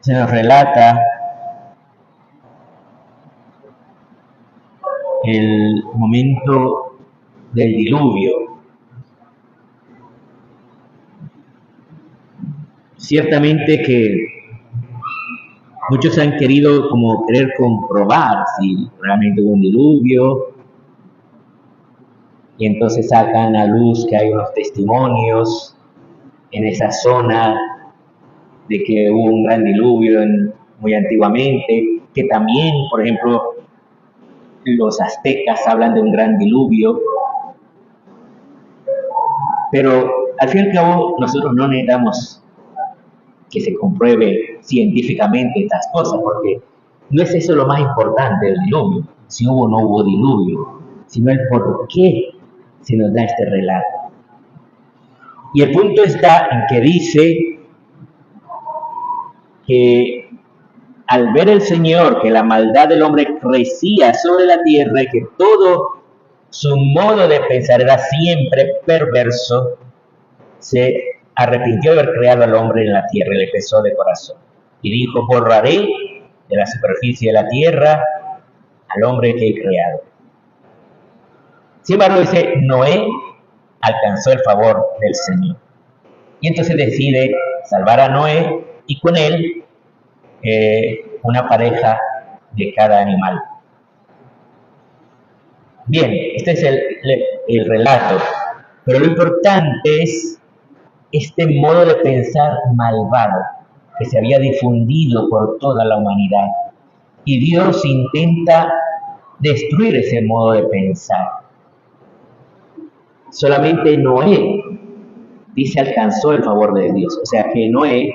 Se nos relata el momento del diluvio. Ciertamente que muchos han querido querer comprobar si realmente hubo un diluvio, y entonces sacan a luz que hay unos testimonios en esa zona de que hubo un gran diluvio muy antiguamente, que también, por ejemplo, los aztecas hablan de un gran diluvio, pero al fin y al cabo nosotros no necesitamos que se compruebe científicamente estas cosas, porque no es eso lo más importante del diluvio, si hubo o no hubo diluvio, sino el por qué se nos da este relato. Y el punto está en que dice que al ver el Señor que la maldad del hombre crecía sobre la tierra y que todo su modo de pensar era siempre perverso, se arrepintió de haber creado al hombre en la tierra y le pesó de corazón. Y dijo: borraré de la superficie de la tierra al hombre que he creado. Sin embargo, dice, Noé alcanzó el favor del Señor. Y entonces decide salvar a Noé y con él una pareja de cada animal. Bien, este es el relato, pero lo importante es este modo de pensar malvado que se había difundido por toda la humanidad. Y Dios intenta destruir ese modo de pensar. Solamente Noé, dice, alcanzó el favor de Dios. O sea que Noé,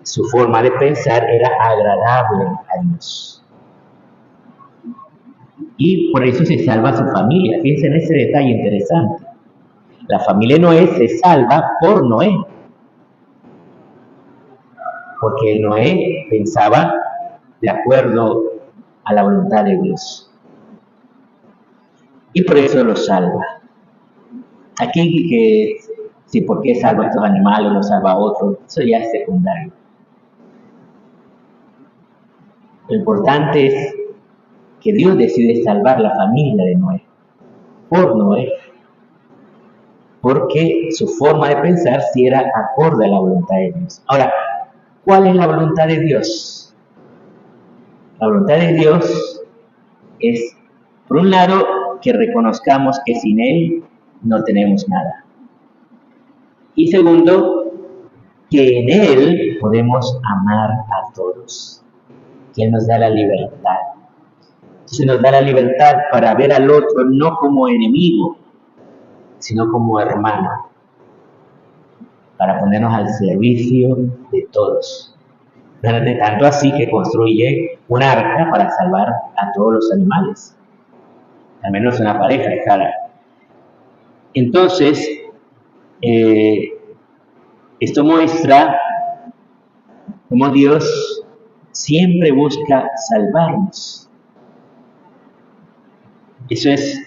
su forma de pensar era agradable a Dios. Y por eso se salva su familia. Fíjense en ese detalle interesante. La familia de Noé se salva por Noé. Porque Noé pensaba de acuerdo a la voluntad de Dios. Y por eso lo salva. Aquí que si por qué salva a estos animales o los salva a otros, eso ya es secundario. Lo importante es que Dios decide salvar la familia de Noé, por Noé, porque su forma de pensar sí era acorde a la voluntad de Dios. Ahora, ¿cuál es la voluntad de Dios? La voluntad de Dios es, por un lado, que reconozcamos que sin Él no tenemos nada. Y segundo, que en Él podemos amar a todos, que Él nos da la libertad. Entonces nos da la libertad para ver al otro no como enemigo, sino como hermano, para ponernos al servicio de todos. Tanto así que construye un arca para salvar a todos los animales, al menos una pareja de cada. Entonces, esto muestra cómo Dios siempre busca salvarnos. Eso es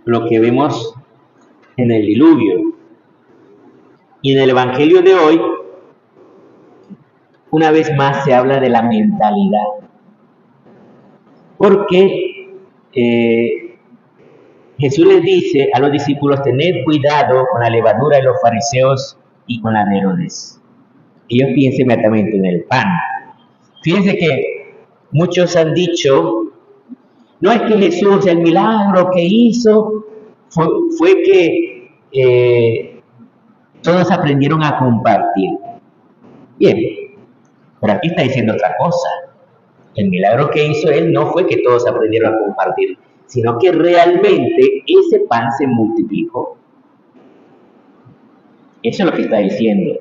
lo que vemos en el diluvio. Y en el Evangelio de hoy, una vez más se habla de la mentalidad. Porque Jesús les dice a los discípulos: tened cuidado con la levadura de los fariseos y con la de Herodes. Ellos piensan inmediatamente en el pan. Fíjense que muchos han dicho: no es que Jesús, el milagro que hizo fue que todos aprendieron a compartir. Bien, pero aquí está diciendo otra cosa. El milagro que hizo Él no fue que todos aprendieron a compartir, sino que realmente ese pan se multiplicó. Eso es lo que está diciendo.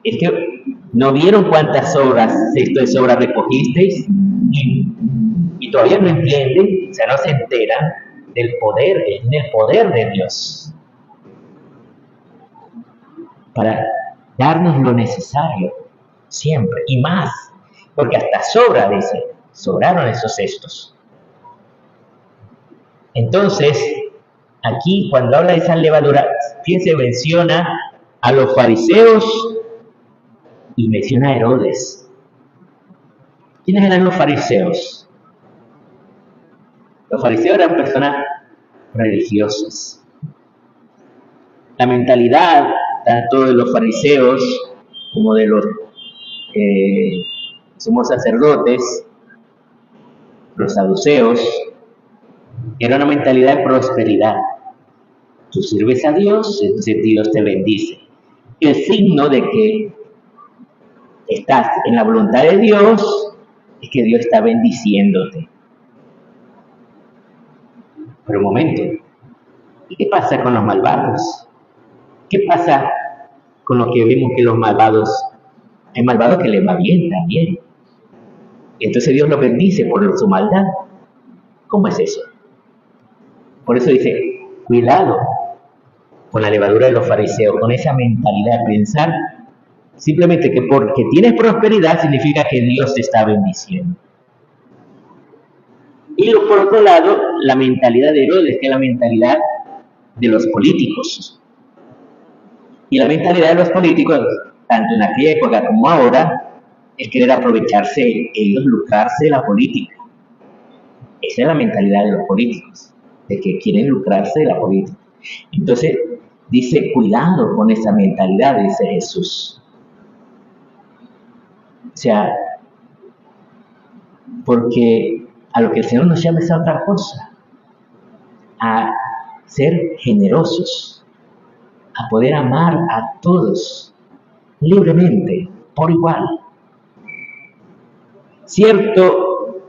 Es que no vieron cuántas cestos de sobras recogisteis y todavía no entienden, o sea, no se enteran del poder, del poder de Dios para darnos lo necesario siempre y más, porque hasta sobra, dice, sobraron esos cestos. Entonces, aquí cuando habla de esa levadura, fíjense, menciona a los fariseos y menciona a Herodes. ¿Quiénes eran los fariseos? Los fariseos eran personas religiosas. La mentalidad tanto de los fariseos como de los sumos sacerdotes, los saduceos, era una mentalidad de prosperidad. Tú sirves a Dios, entonces Dios te bendice. El signo de que estás en la voluntad de Dios es que Dios está bendiciéndote. Pero un momento, ¿y qué pasa con los malvados? ¿Qué pasa con lo que vemos que los malvados, hay malvados que les va bien también? Y entonces Dios los bendice por su maldad. ¿Cómo es eso? Por eso dice, cuidado con la levadura de los fariseos, con esa mentalidad de pensar simplemente que porque tienes prosperidad significa que Dios te está bendiciendo. Y por otro lado, la mentalidad de Herodes, que es la mentalidad de los políticos. Y la mentalidad de los políticos, tanto en aquella época como ahora, es querer aprovecharse, ellos lucrarse de la política. Esa es la mentalidad de los políticos, de que quieren lucrarse de la política. Entonces, dice, cuidado con esa mentalidad, dice Jesús. O sea, porque a lo que el Señor nos llama es a otra cosa, a ser generosos, a poder amar a todos libremente, por igual. Cierto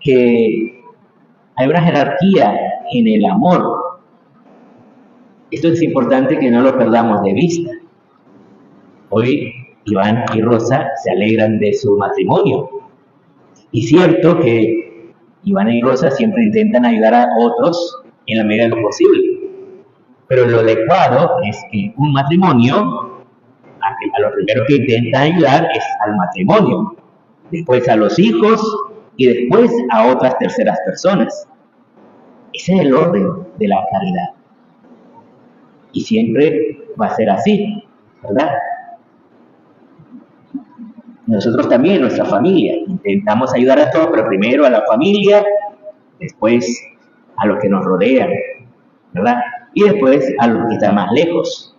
que hay una jerarquía en el amor. Esto es importante que no lo perdamos de vista. Hoy Iván y Rosa se alegran de su matrimonio. Y cierto que Iván y Rosa siempre intentan ayudar a otros en la medida de lo posible. Pero lo adecuado es que un matrimonio, a lo primero que intenta ayudar es al matrimonio, después a los hijos y después a otras terceras personas. Ese es el orden de la caridad. Y siempre va a ser así, ¿verdad? Nosotros también, nuestra familia, intentamos ayudar a todos, pero primero a la familia, después a los que nos rodean, ¿verdad? Y después a los que están más lejos.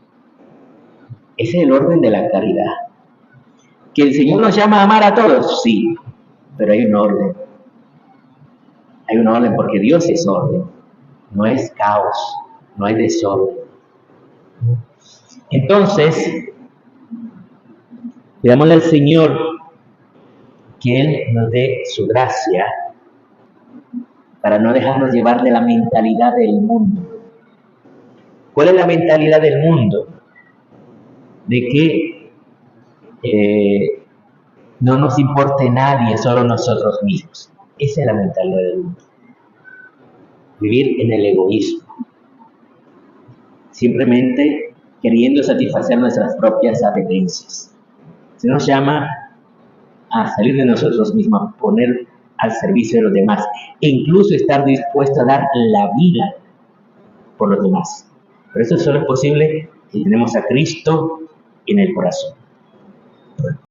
Ese es el orden de la caridad. ¿Que el Señor nos llama a amar a todos? Sí, pero hay un orden. Hay un orden porque Dios es orden, no es caos, no es desorden. Entonces, pidámosle al Señor que Él nos dé su gracia para no dejarnos llevar de la mentalidad del mundo. ¿Cuál es la mentalidad del mundo? De que no nos importe nadie, solo nosotros mismos. Esa es la mentalidad del mundo. Vivir en el egoísmo. Simplemente queriendo satisfacer nuestras propias apetencias. Se nos llama a salir de nosotros mismos, a poner al servicio de los demás e incluso estar dispuesto a dar la vida por los demás. Pero eso solo es posible si tenemos a Cristo en el corazón.